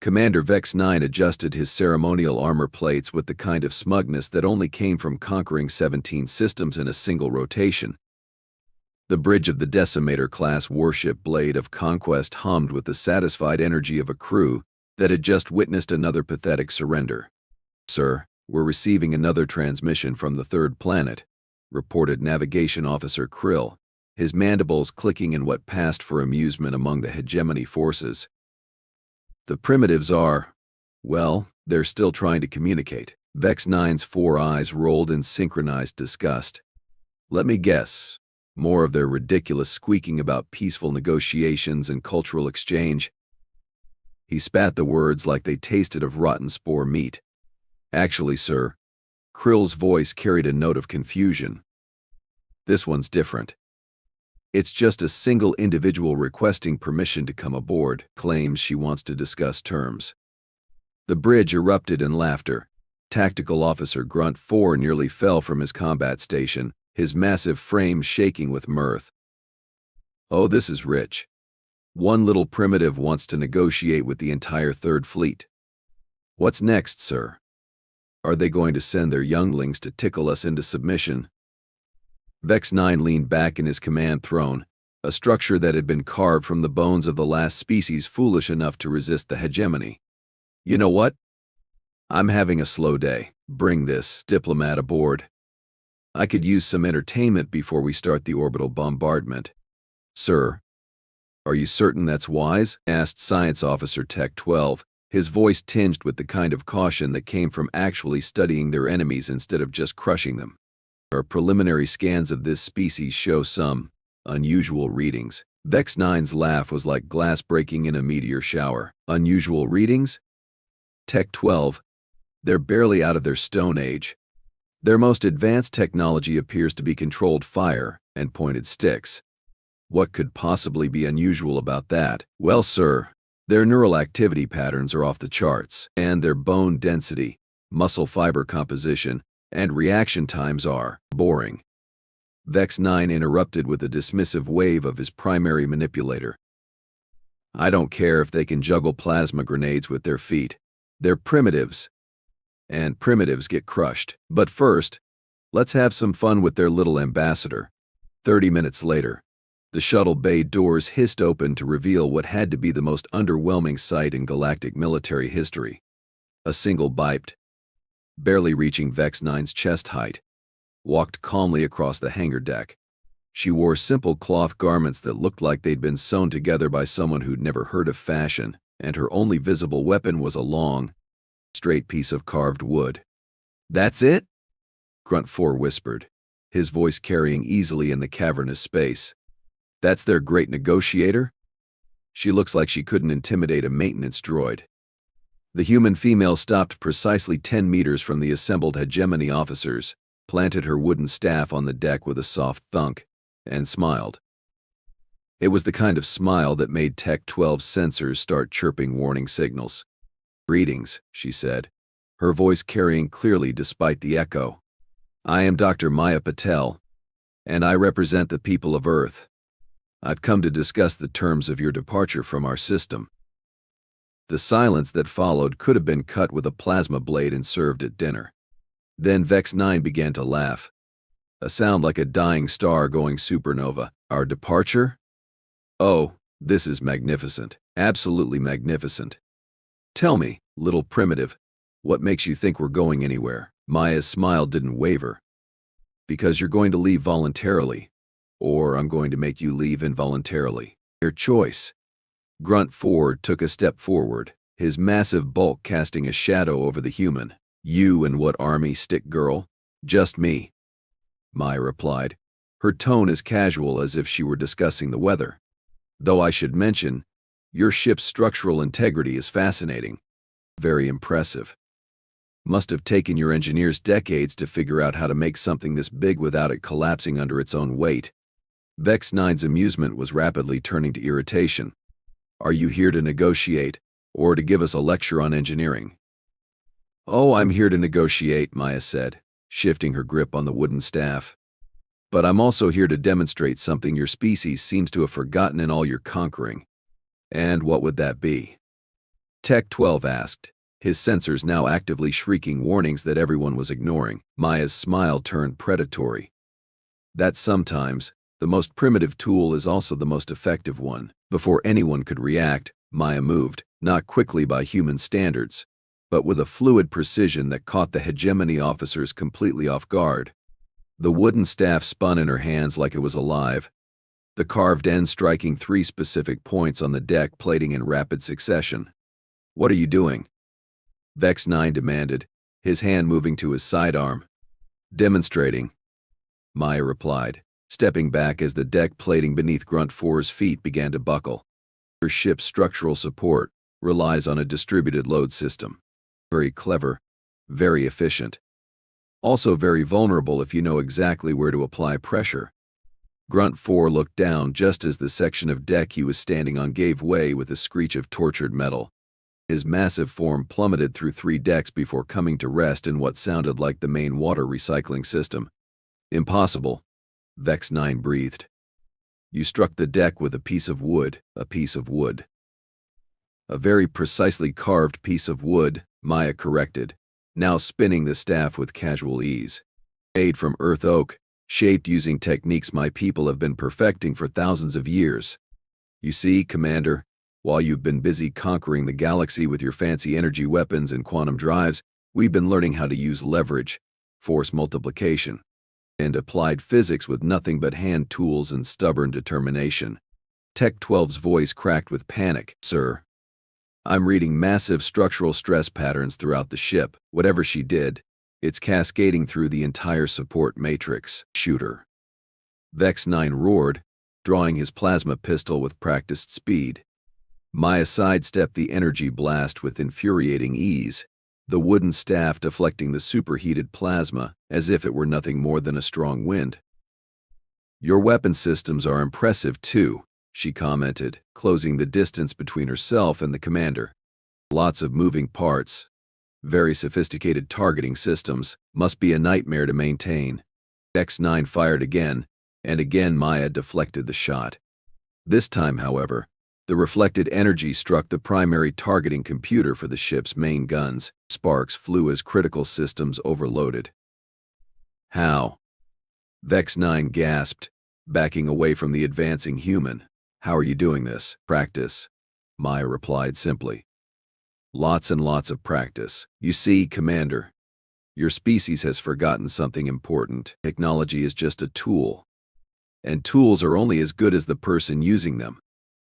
Commander Vex 9 adjusted his ceremonial armor plates with the kind of smugness that only came from conquering 17 systems in a single rotation. The bridge of the Decimator-class warship Blade of Conquest hummed with the satisfied energy of a crew that had just witnessed another pathetic surrender. "Sir, we're receiving another transmission from the third planet," reported Navigation Officer Krill, his mandibles clicking in what passed for amusement among the hegemony forces. "The primitives are, well, they're still trying to communicate." Vex 9's four eyes rolled in synchronized disgust. "Let me guess. More of their ridiculous squeaking about peaceful negotiations and cultural exchange." He spat the words like they tasted of rotten spore meat. "Actually, sir," Krill's voice carried a note of confusion, "this one's different. It's just a single individual requesting permission to come aboard, claims she wants to discuss terms." The bridge erupted in laughter. Tactical Officer Grunt 4 nearly fell from his combat station, his massive frame shaking with mirth. "Oh, this is rich. One little primitive wants to negotiate with the entire Third Fleet. What's next, sir? Are they going to send their younglings to tickle us into submission?" Vex 9 leaned back in his command throne, a structure that had been carved from the bones of the last species foolish enough to resist the hegemony. "You know what? I'm having a slow day. Bring this diplomat aboard. I could use some entertainment before we start the orbital bombardment." "Sir, are you certain that's wise?" asked Science Officer Tech 12, his voice tinged with the kind of caution that came from actually studying their enemies instead of just crushing them. "Our preliminary scans of this species show some unusual readings." Vex 9's laugh was like glass breaking in a meteor shower. "Unusual readings? Tech 12, they're barely out of their Stone Age. Their most advanced technology appears to be controlled fire and pointed sticks. What could possibly be unusual about that?" "Well, sir, their neural activity patterns are off the charts, and their bone density, muscle fiber composition, and reaction times are boring." Vex 9 interrupted with a dismissive wave of his primary manipulator. "I don't care if they can juggle plasma grenades with their feet. They're primitives, and primitives get crushed. But first, let's have some fun with their little ambassador." 30 minutes later, the shuttle bay doors hissed open to reveal what had to be the most underwhelming sight in galactic military history. A single biped, barely reaching Vex 9's chest height, walked calmly across the hangar deck. She wore simple cloth garments that looked like they'd been sewn together by someone who'd never heard of fashion, and her only visible weapon was a long, straight piece of carved wood. "That's it?" Grunt 4 whispered, his voice carrying easily in the cavernous space. "That's their great negotiator? She looks like she couldn't intimidate a maintenance droid." The human female stopped precisely 10 meters from the assembled hegemony officers, planted her wooden staff on the deck with a soft thunk, and smiled. It was the kind of smile that made Tech 12's sensors start chirping warning signals. "Greetings," she said, her voice carrying clearly despite the echo. "I am Dr. Maya Patel, and I represent the people of Earth. I've come to discuss the terms of your departure from our system." The silence that followed could have been cut with a plasma blade and served at dinner. Then Vex 9 began to laugh, a sound like a dying star going supernova. "Our departure? Oh, this is magnificent. Absolutely magnificent. Tell me, little primitive, what makes you think we're going anywhere?" Maya's smile didn't waver. "Because you're going to leave voluntarily, or I'm going to make you leave involuntarily. Your choice." Grunt 4 took a step forward, his massive bulk casting a shadow over the human. "You and what army, stick girl?" "Just me," Maya replied, her tone as casual as if she were discussing the weather. "Though I should mention, your ship's structural integrity is fascinating. Very impressive. Must have taken your engineers decades to figure out how to make something this big without it collapsing under its own weight." Vex 9's amusement was rapidly turning to irritation. "Are you here to negotiate, or to give us a lecture on engineering?" "Oh, I'm here to negotiate," Maya said, shifting her grip on the wooden staff. "But I'm also here to demonstrate something your species seems to have forgotten in all your conquering." "And what would that be?" Tech 12 asked, his sensors now actively shrieking warnings that everyone was ignoring. Maya's smile turned predatory. That sometimes, the most primitive tool is also the most effective one. Before anyone could react, Maya moved, not quickly by human standards, but with a fluid precision that caught the hegemony officers completely off guard. The wooden staff spun in her hands like it was alive, the carved end striking 3 specific points on the deck plating in rapid succession. "What are you doing?" Vex 9 demanded, his hand moving to his sidearm. "Demonstrating," Maya replied, stepping back as the deck plating beneath Grunt 4's feet began to buckle. Her ship's structural support relies on a distributed load system. Very clever, very efficient. Also very vulnerable if you know exactly where to apply pressure. Grunt 4 looked down just as the section of deck he was standing on gave way with a screech of tortured metal. His massive form plummeted through 3 decks before coming to rest in what sounded like the main water recycling system. "Impossible," Vex 9 breathed. "You struck the deck with a piece of wood, a piece of wood." "A very precisely carved piece of wood," Maya corrected, now spinning the staff with casual ease. "Made from earth oak, shaped using techniques my people have been perfecting for thousands of years. You see, Commander, while you've been busy conquering the galaxy with your fancy energy weapons and quantum drives, we've been learning how to use leverage, force multiplication, and applied physics with nothing but hand tools and stubborn determination." Tech 12's voice cracked with panic. "Sir, I'm reading massive structural stress patterns throughout the ship. Whatever she did, it's cascading through the entire support matrix." "Shooter," Vex 9 roared, drawing his plasma pistol with practiced speed. Maya sidestepped the energy blast with infuriating ease, the wooden staff deflecting the superheated plasma as if it were nothing more than a strong wind. "Your weapon systems are impressive too," she commented, closing the distance between herself and the commander. "Lots of moving parts. Very sophisticated targeting systems. Must be a nightmare to maintain." X9 fired again, and again Maya deflected the shot. This time, however, the reflected energy struck the primary targeting computer for the ship's main guns. Sparks flew as critical systems overloaded. "How?" Vex 9 gasped, backing away from the advancing human. "How are you doing this?" "Practice," Maya replied simply. "Lots and lots of practice. You see, Commander, your species has forgotten something important. Technology is just a tool, and tools are only as good as the person using them.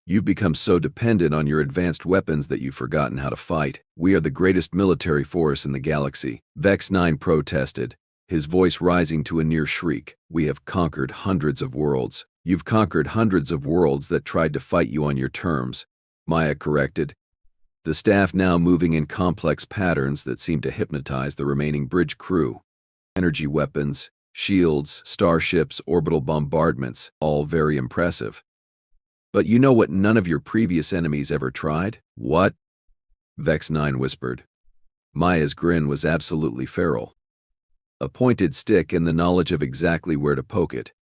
You've become so dependent on your advanced weapons that you've forgotten how to fight. We are the greatest military force in the galaxy," Vex 9 protested, his voice rising to a near shriek. "We have conquered hundreds of worlds." "You've conquered hundreds of worlds that tried to fight you on your terms," Maya corrected, the staff now moving in complex patterns that seemed to hypnotize the remaining bridge crew. Energy weapons, shields, starships, orbital bombardments, all very impressive. "But you know what none of your previous enemies ever tried?" "What?" Vex 9 whispered. Maya's grin was absolutely feral. A pointed stick and the knowledge of exactly where to poke it.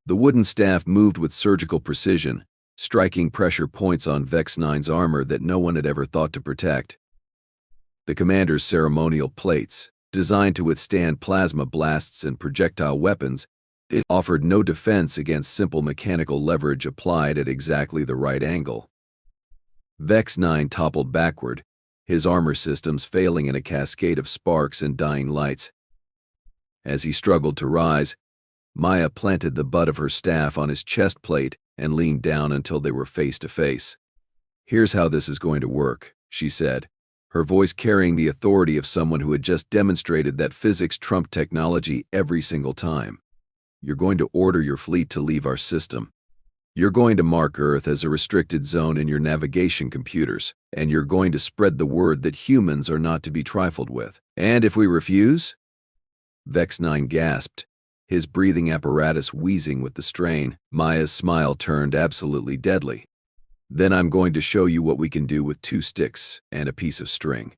The wooden staff moved with surgical precision, striking pressure points on Vex 9's armor that no one had ever thought to protect. The commander's ceremonial plates, designed to withstand plasma blasts and projectile weapons, it offered no defense against simple mechanical leverage applied at exactly the right angle. Vex 9 toppled backward, his armor systems failing in a cascade of sparks and dying lights. As he struggled to rise, Maya planted the butt of her staff on his chest plate and leaned down until they were face to face. "Here's how this is going to work," she said, her voice carrying the authority of someone who had just demonstrated that physics trumped technology every single time. "You're going to order your fleet to leave our system. You're going to mark Earth as a restricted zone in your navigation computers, and you're going to spread the word that humans are not to be trifled with." "And if we refuse?" Vex 9 gasped, his breathing apparatus wheezing with the strain. Maya's smile turned absolutely deadly. "Then I'm going to show you what we can do with 2 sticks and a piece of string."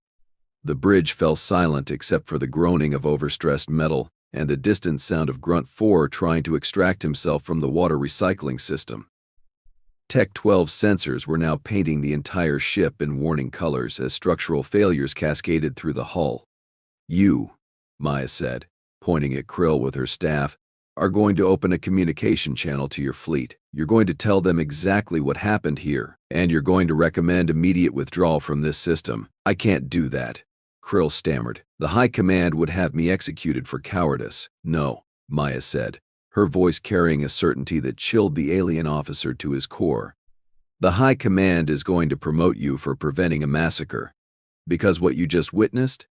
The bridge fell silent except for the groaning of overstressed metal and the distant sound of Grunt 4 trying to extract himself from the water recycling system. Tech 12's sensors were now painting the entire ship in warning colors as structural failures cascaded through the hull. "You," Maya said, pointing at Krill with her staff, "are going to open a communication channel to your fleet. You're going to tell them exactly what happened here, and you're going to recommend immediate withdrawal from this system." "I can't do that," Krill stammered. "The High Command would have me executed for cowardice." "No," Maya said, her voice carrying a certainty that chilled the alien officer to his core. "The High Command is going to promote you for preventing a massacre. Because what you just witnessed?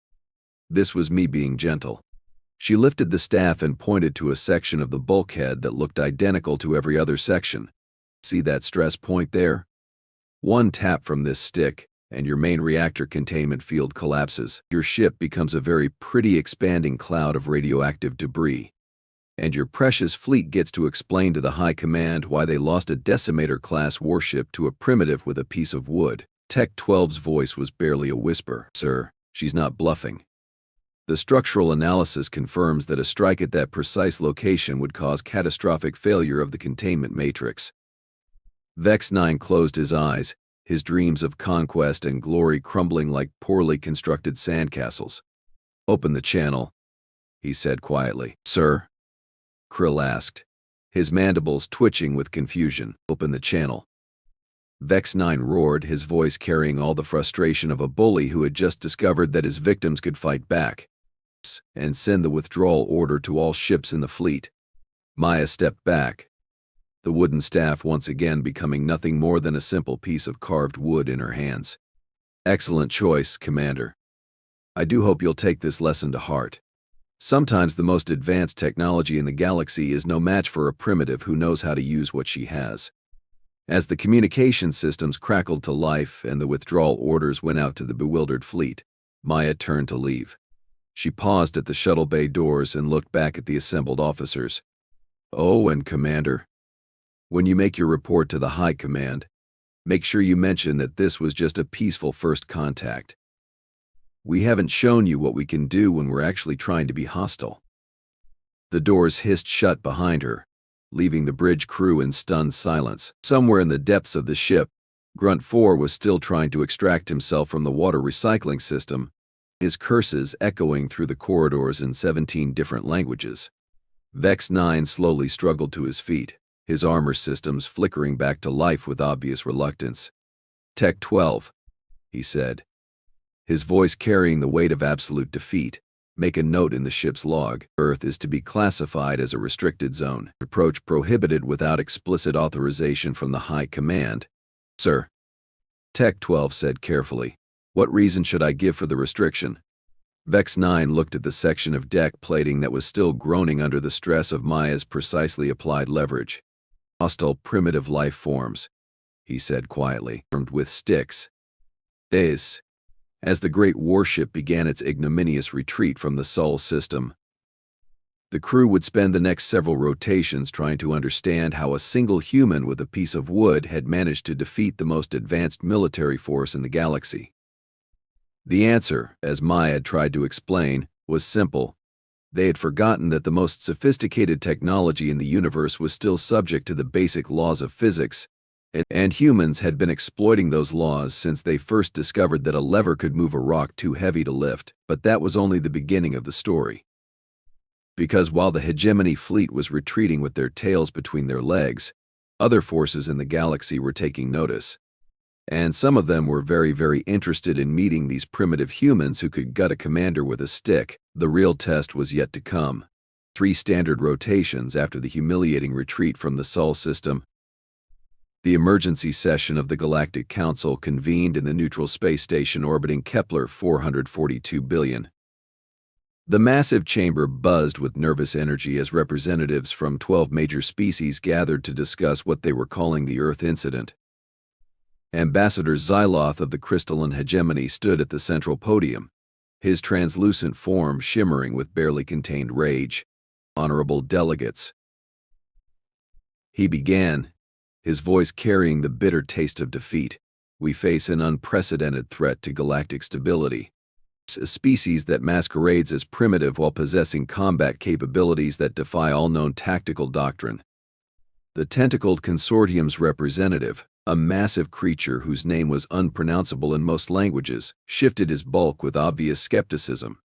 This was me being gentle." She lifted the staff and pointed to a section of the bulkhead that looked identical to every other section. "See that stress point there? One tap from this stick, and your main reactor containment field collapses. Your ship becomes a very pretty expanding cloud of radioactive debris. And your precious fleet gets to explain to the High Command why they lost a Decimator-class warship to a primitive with a piece of wood." Tech 12's voice was barely a whisper. "Sir, she's not bluffing. The structural analysis confirms that a strike at that precise location would cause catastrophic failure of the containment matrix." Vex 9 closed his eyes, his dreams of conquest and glory crumbling like poorly constructed sandcastles. "Open the channel," he said quietly. "Sir?" Krill asked, his mandibles twitching with confusion. "Open the channel." Vex 9 roared, his voice carrying all the frustration of a bully who had just discovered that his victims could fight back. "And send the withdrawal order to all ships in the fleet." Maya stepped back, the wooden staff once again becoming nothing more than a simple piece of carved wood in her hands. "Excellent choice, Commander. I do hope you'll take this lesson to heart. Sometimes the most advanced technology in the galaxy is no match for a primitive who knows how to use what she has." As the communication systems crackled to life and the withdrawal orders went out to the bewildered fleet, Maya turned to leave. She paused at the shuttle bay doors and looked back at the assembled officers. "Oh, and Commander, when you make your report to the High Command, make sure you mention that this was just a peaceful first contact. We haven't shown you what we can do when we're actually trying to be hostile." The doors hissed shut behind her, leaving the bridge crew in stunned silence. Somewhere in the depths of the ship, Grunt 4 was still trying to extract himself from the water recycling system, his curses echoing through the corridors in 17 different languages. Vex 9 slowly struggled to his feet, his armor systems flickering back to life with obvious reluctance. "Tech 12, he said, his voice carrying the weight of absolute defeat. "Make a note in the ship's log. Earth is to be classified as a restricted zone. Approach prohibited without explicit authorization from the High Command." "Sir," Tech 12 said carefully. "What reason should I give for the restriction?" Vex 9 looked at the section of deck plating that was still groaning under the stress of Maya's precisely applied leverage. "Hostile primitive life forms," he said quietly, "armed with sticks. This." As the great warship began its ignominious retreat from the Sol system, the crew would spend the next several rotations trying to understand how a single human with a piece of wood had managed to defeat the most advanced military force in the galaxy. The answer, as Maya had tried to explain, was simple. They had forgotten that the most sophisticated technology in the universe was still subject to the basic laws of physics, and humans had been exploiting those laws since they first discovered that a lever could move a rock too heavy to lift. But that was only the beginning of the story. Because while the hegemony fleet was retreating with their tails between their legs, other forces in the galaxy were taking notice. And some of them were very, very interested in meeting these primitive humans who could gut a commander with a stick. The real test was yet to come. 3 standard rotations after the humiliating retreat from the Sol system, the emergency session of the Galactic Council convened in the neutral space station orbiting Kepler 442 billion. The massive chamber buzzed with nervous energy as representatives from 12 major species gathered to discuss what they were calling the Earth incident. Ambassador Xyloth of the crystalline hegemony stood at the central podium, his translucent form shimmering with barely contained rage. "Honorable delegates," he began, his voice carrying the bitter taste of defeat, "we face an unprecedented threat to galactic stability. A species that masquerades as primitive while possessing combat capabilities that defy all known tactical doctrine. The tentacled consortium's representative, a massive creature whose name was unpronounceable in most languages, shifted his bulk with obvious skepticism.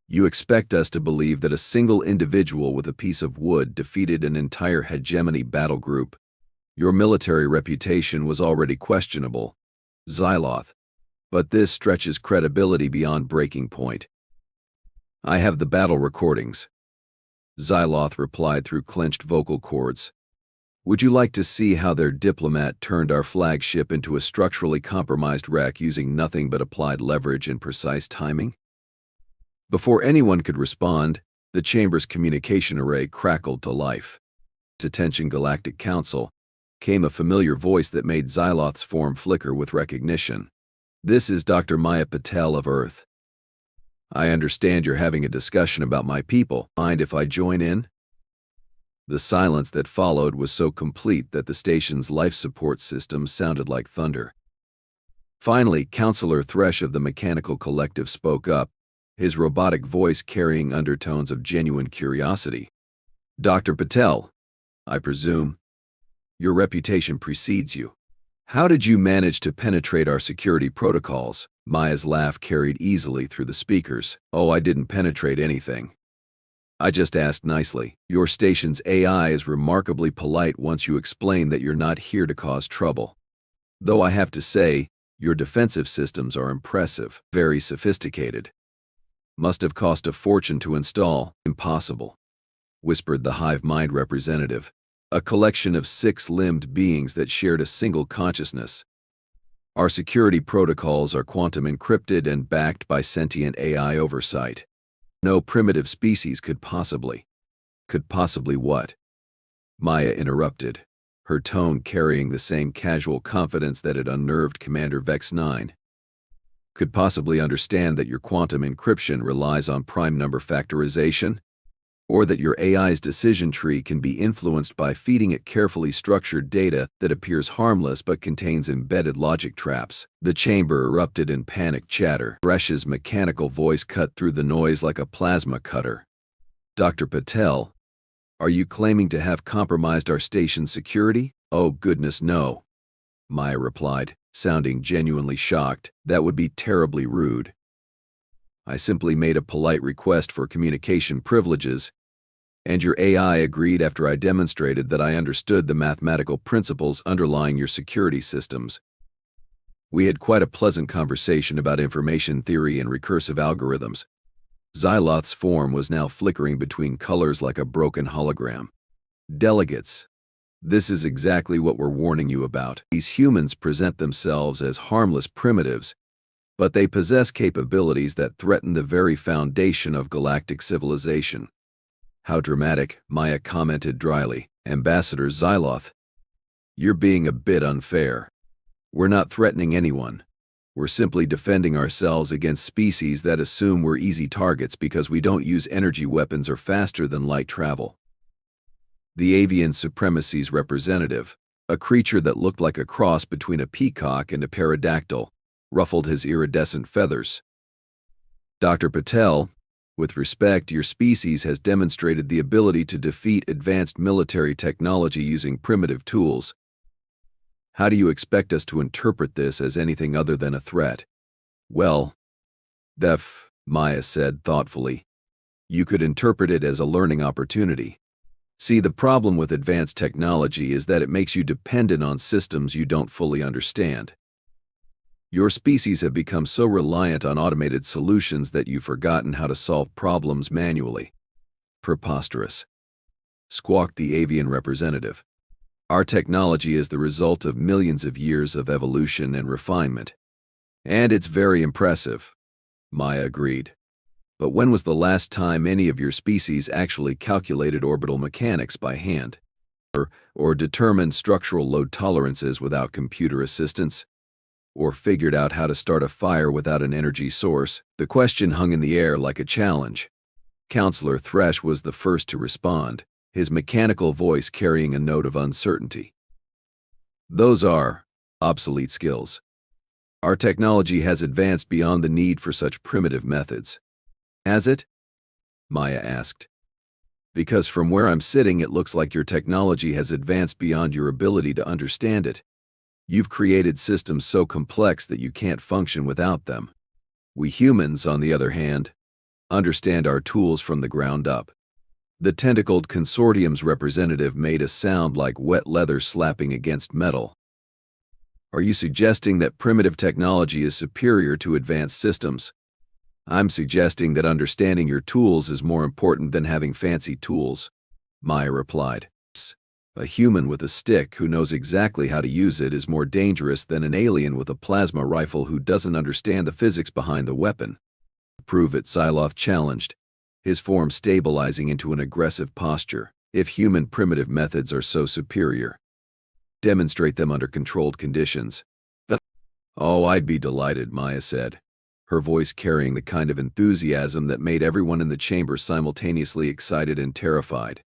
You expect us to believe that a single individual with a piece of wood defeated an entire hegemony battle group? Your military reputation was already questionable, Xyloth, but this stretches credibility beyond breaking point. I have the battle recordings, Xyloth replied through clenched vocal cords. Would you like to see how their diplomat turned our flagship into a structurally compromised wreck using nothing but applied leverage and precise timing? Before anyone could respond, the chamber's communication array crackled to life. "Attention, Galactic Council," came a familiar voice that made Xyloth's form flicker with recognition. "This is Dr. Maya Patel of Earth. I understand you're having a discussion about my people. Mind if I join in?" The silence that followed was so complete that the station's life support system sounded like thunder. Finally, Counselor Thresh of the Mechanical Collective spoke up, his robotic voice carrying undertones of genuine curiosity. "Dr. Patel, I presume your reputation precedes you. How did you manage to penetrate our security protocols?" Maya's laugh carried easily through the speakers. "Oh, I didn't penetrate anything. I just asked nicely. Your station's AI is remarkably polite once you explain that you're not here to cause trouble. Though I have to say, your defensive systems are impressive, very sophisticated. Must have cost a fortune to install." "Impossible," whispered the hive mind representative, a collection of six-limbed beings that shared a single consciousness. "Our security protocols are quantum encrypted and backed by sentient AI oversight. No primitive species could possibly..." "Could possibly what?" Maya interrupted, her tone carrying the same casual confidence that had unnerved Commander Vex 9. "Could possibly understand that your quantum encryption relies on prime number factorization? Or that your AI's decision tree can be influenced by feeding it carefully structured data that appears harmless but contains embedded logic traps?" The chamber erupted in panicked chatter. Thresh's mechanical voice cut through the noise like a plasma cutter. "Dr. Patel, are you claiming to have compromised our station's security?" "Oh, goodness, no," Maya replied, sounding genuinely shocked. "That would be terribly rude. I simply made a polite request for communication privileges, and your AI agreed after I demonstrated that I understood the mathematical principles underlying your security systems. We had quite a pleasant conversation about information theory and recursive algorithms." Xyloth's form was now flickering between colors like a broken hologram. "Delegates, this is exactly what we're warning you about. These humans present themselves as harmless primitives, but they possess capabilities that threaten the very foundation of galactic civilization." "How dramatic," Maya commented dryly. "Ambassador Xyloth, you're being a bit unfair. We're not threatening anyone. We're simply defending ourselves against species that assume we're easy targets because we don't use energy weapons or faster than light travel." The avian supremacy's representative, a creature that looked like a cross between a peacock and a pterodactyl, ruffled his iridescent feathers. "Dr. Patel, with respect, your species has demonstrated the ability to defeat advanced military technology using primitive tools. How do you expect us to interpret this as anything other than a threat?" "Well, Maya said thoughtfully, "you could interpret it as a learning opportunity. See, the problem with advanced technology is that it makes you dependent on systems you don't fully understand. Your species have become so reliant on automated solutions that you've forgotten how to solve problems manually." "Preposterous," squawked the avian representative. "Our technology is the result of millions of years of evolution and refinement. And it's very impressive," Maya agreed. "But when was the last time any of your species actually calculated orbital mechanics by hand? Or determined structural load tolerances without computer assistance? Or figured out how to start a fire without an energy source?" The question hung in the air like a challenge. Counselor Thresh was the first to respond, his mechanical voice carrying a note of uncertainty. "Those are obsolete skills. Our technology has advanced beyond the need for such primitive methods." "Has it?" Maya asked. Because from where I'm sitting, it looks like your technology has advanced beyond your ability to understand it. You've created systems so complex that you can't function without them. We humans, on the other hand, understand our tools from the ground up. The tentacled consortium's representative made a sound like wet leather slapping against metal. Are you suggesting that primitive technology is superior to advanced systems? I'm suggesting that understanding your tools is more important than having fancy tools, Maya replied. A human with a stick who knows exactly how to use it is more dangerous than an alien with a plasma rifle who doesn't understand the physics behind the weapon. Prove it, Xyloth challenged, his form stabilizing into an aggressive posture. If human primitive methods are so superior, demonstrate them under controlled conditions. Oh, I'd be delighted, Maya said, her voice carrying the kind of enthusiasm that made everyone in the chamber simultaneously excited and terrified.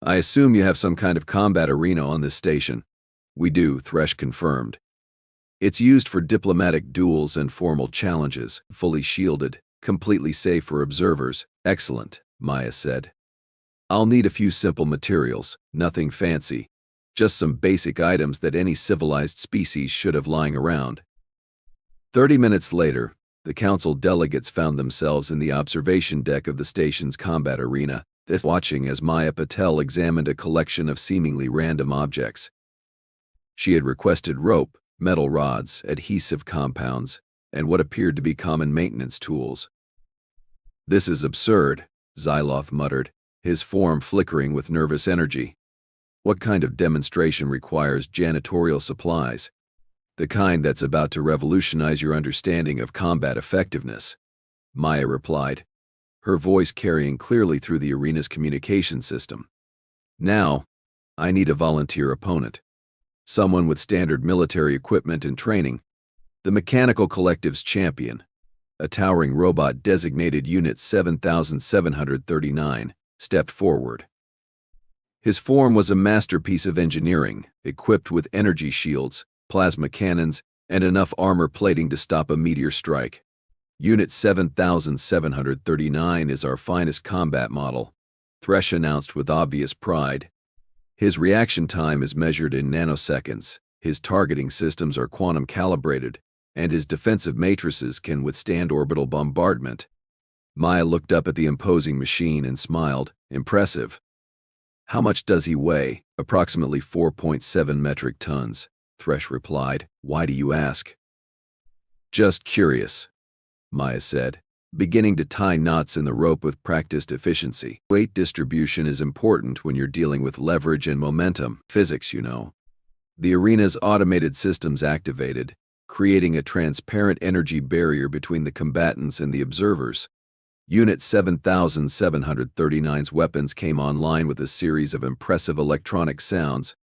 I assume you have some kind of combat arena on this station. We do, Thresh confirmed. It's used for diplomatic duels and formal challenges, fully shielded, completely safe for observers. Excellent, Maya said. I'll need a few simple materials, nothing fancy, just some basic items that any civilized species should have lying around. 30 minutes later, the council delegates found themselves in the observation deck of the station's combat arena, watching as Maya Patel examined a collection of seemingly random objects. She had requested rope, metal rods, adhesive compounds, and what appeared to be common maintenance tools. This is absurd, Xyloth muttered, his form flickering with nervous energy. What kind of demonstration requires janitorial supplies? The kind that's about to revolutionize your understanding of combat effectiveness, Maya replied, her voice carrying clearly through the arena's communication system. Now, I need a volunteer opponent. Someone with standard military equipment and training. The Mechanical Collective's champion, a towering robot designated Unit 7739, stepped forward. His form was a masterpiece of engineering, equipped with energy shields, plasma cannons, and enough armor plating to stop a meteor strike. Unit 7739 is our finest combat model, Thresh announced with obvious pride. His reaction time is measured in nanoseconds, his targeting systems are quantum calibrated, and his defensive matrices can withstand orbital bombardment. Maya looked up at the imposing machine and smiled. Impressive. How much does he weigh? Approximately 4.7 metric tons, Thresh replied. Why do you ask? Just curious, Maya said, beginning to tie knots in the rope with practiced efficiency. Weight distribution is important when you're dealing with leverage and momentum. Physics, you know. The arena's automated systems activated, creating a transparent energy barrier between the combatants and the observers. Unit 7739's weapons came online with a series of impressive electronic sounds.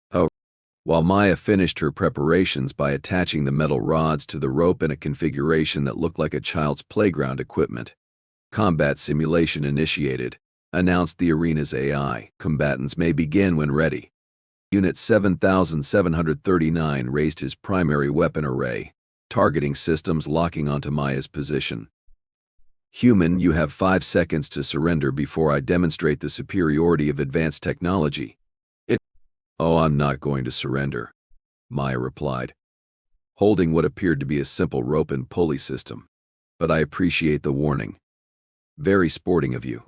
While Maya finished her preparations by attaching the metal rods to the rope in a configuration that looked like a child's playground equipment. Combat simulation initiated, announced the arena's AI. Combatants may begin when ready. Unit 7739 raised his primary weapon array, targeting systems locking onto Maya's position. Human, you have 5 seconds to surrender before I demonstrate the superiority of advanced technology. Oh, I'm not going to surrender, Maya replied, holding what appeared to be a simple rope and pulley system. But I appreciate the warning. Very sporting of you.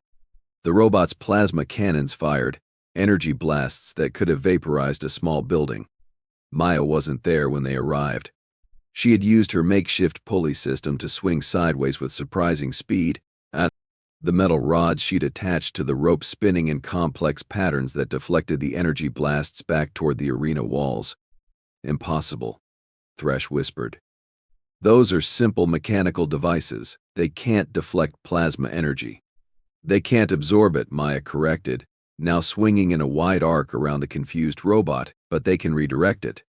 The robot's plasma cannons fired, energy blasts that could have vaporized a small building. Maya wasn't there when they arrived. She had used her makeshift pulley system to swing sideways with surprising speed, the metal rods she'd attached to the rope spinning in complex patterns that deflected the energy blasts back toward the arena walls. Impossible, Thresh whispered. Those are simple mechanical devices. They can't deflect plasma energy. They can't absorb it, Maya corrected, now swinging in a wide arc around the confused robot, but they can redirect it.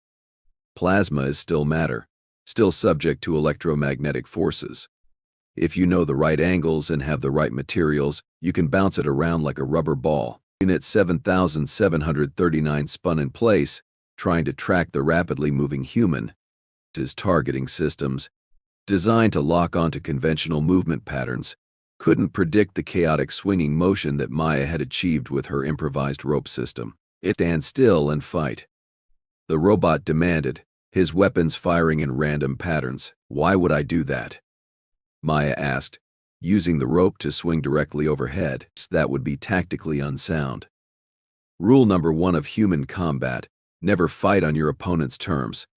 Plasma is still matter, still subject to electromagnetic forces. If you know the right angles and have the right materials, you can bounce it around like a rubber ball. Unit 7739 spun in place, trying to track the rapidly moving human. His targeting systems, designed to lock onto conventional movement patterns, couldn't predict the chaotic swinging motion that Maya had achieved with her improvised rope system. It stand still and fight. The robot demanded, his weapons firing in random patterns. Why would I do that? Maya asked, using the rope to swing directly overhead. That would be tactically unsound. Rule number 1 of human combat: never fight on your opponent's terms.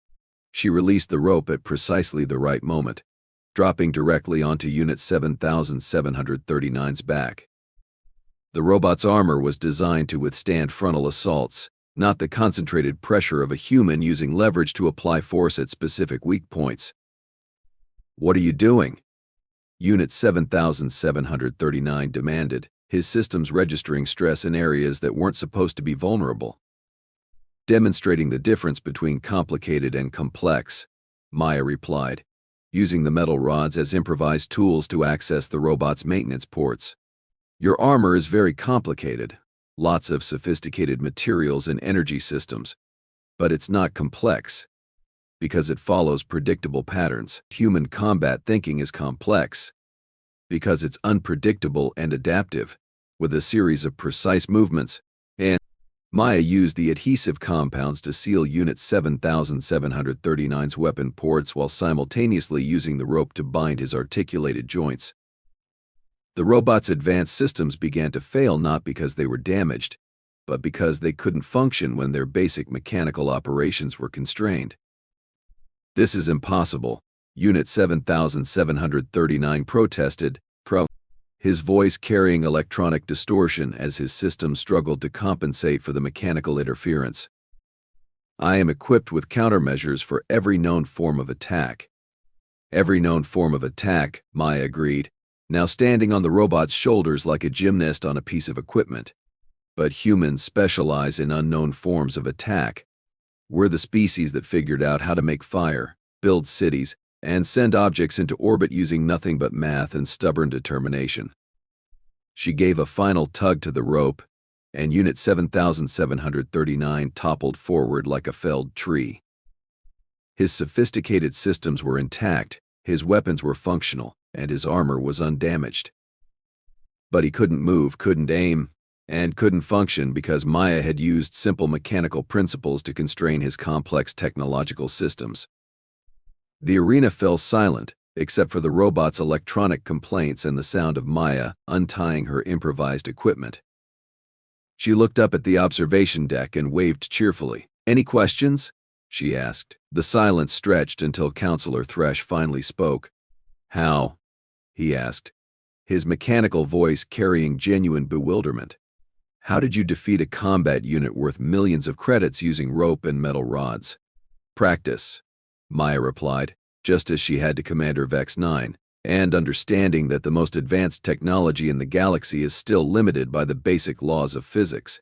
She released the rope at precisely the right moment, dropping directly onto Unit 7739's back. The robot's armor was designed to withstand frontal assaults, not the concentrated pressure of a human using leverage to apply force at specific weak points. What are you doing? Unit 7739 demanded, his systems registering stress in areas that weren't supposed to be vulnerable. Demonstrating the difference between complicated and complex, Maya replied, using the metal rods as improvised tools to access the robot's maintenance ports. Your armor is very complicated, lots of sophisticated materials and energy systems, but it's not complex, because it follows predictable patterns. Human combat thinking is complex, because it's unpredictable and adaptive, with a series of precise movements, and Maya used the adhesive compounds to seal Unit 7739's weapon ports while simultaneously using the rope to bind his articulated joints. The robot's advanced systems began to fail not because they were damaged, but because they couldn't function when their basic mechanical operations were constrained. This is impossible, Unit 7739 protested, his voice carrying electronic distortion as his system struggled to compensate for the mechanical interference. I am equipped with countermeasures for every known form of attack. Every known form of attack, Maya agreed, now standing on the robot's shoulders like a gymnast on a piece of equipment. But humans specialize in unknown forms of attack. We're the species that figured out how to make fire, build cities, and send objects into orbit using nothing but math and stubborn determination. She gave a final tug to the rope, and Unit 7739 toppled forward like a felled tree. His sophisticated systems were intact, his weapons were functional, and his armor was undamaged. But he couldn't move, couldn't aim, and couldn't function because Maya had used simple mechanical principles to constrain his complex technological systems. The arena fell silent, except for the robot's electronic complaints and the sound of Maya untying her improvised equipment. She looked up at the observation deck and waved cheerfully. "Any questions?" she asked. The silence stretched until Counselor Thresh finally spoke. "How?" he asked, his mechanical voice carrying genuine bewilderment. "How did you defeat a combat unit worth millions of credits using rope and metal rods?" "Practice," Maya replied, just as she had to Commander Vex 9, and understanding that the most advanced technology in the galaxy is still limited by the basic laws of physics.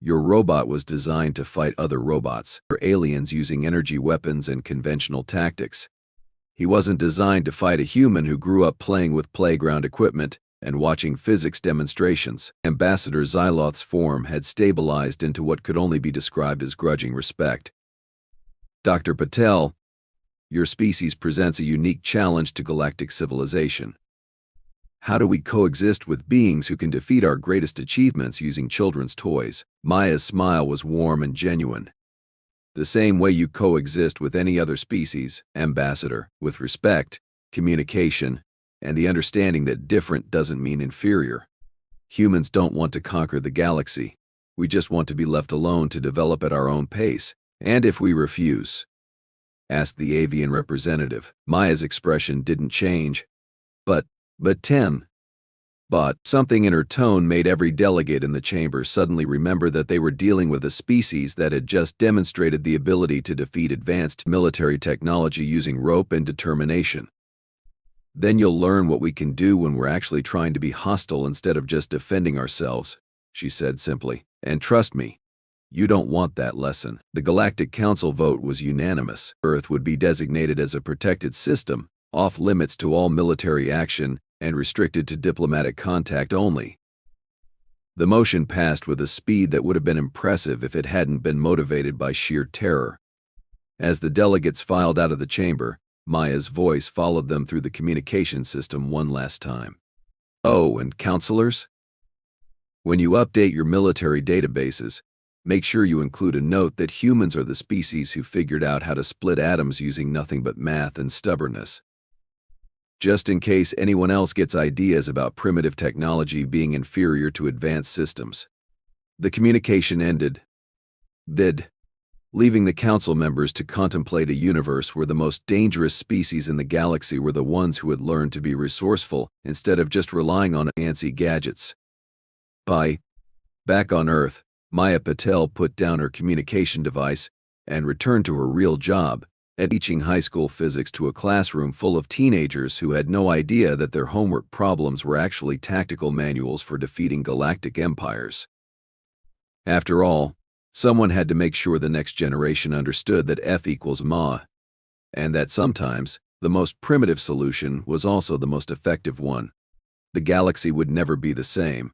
Your robot was designed to fight other robots, or aliens using energy weapons and conventional tactics. He wasn't designed to fight a human who grew up playing with playground equipment and watching physics demonstrations. Ambassador Xyloth's form had stabilized into what could only be described as grudging respect. "Dr. Patel, your species presents a unique challenge to galactic civilization. How do we coexist with beings who can defeat our greatest achievements using children's toys?" Maya's smile was warm and genuine. "The same way you coexist with any other species, Ambassador, with respect, communication, and the understanding that different doesn't mean inferior. Humans don't want to conquer the galaxy. We just want to be left alone to develop at our own pace. And if we refuse?" asked the avian representative. Maya's expression didn't change. But Tim. But something in her tone made every delegate in the chamber suddenly remember that they were dealing with a species that had just demonstrated the ability to defeat advanced military technology using rope and determination. "Then you'll learn what we can do when we're actually trying to be hostile instead of just defending ourselves," she said simply. "And trust me, you don't want that lesson." The Galactic Council vote was unanimous. Earth would be designated as a protected system, off limits to all military action and restricted to diplomatic contact only. The motion passed with a speed that would have been impressive if it hadn't been motivated by sheer terror. As the delegates filed out of the chamber, Maya's voice followed them through the communication system one last time. Oh, and counselors? When you update your military databases, make sure you include a note that humans are the species who figured out how to split atoms using nothing but math and stubbornness. Just in case anyone else gets ideas about primitive technology being inferior to advanced systems. The communication ended, leaving the council members to contemplate a universe where the most dangerous species in the galaxy were the ones who had learned to be resourceful instead of just relying on fancy gadgets. Back on Earth, Maya Patel put down her communication device and returned to her real job, teaching high school physics to a classroom full of teenagers who had no idea that their homework problems were actually tactical manuals for defeating galactic empires. After all, someone had to make sure the next generation understood that F equals ma, and that sometimes the most primitive solution was also the most effective one. The galaxy would never be the same.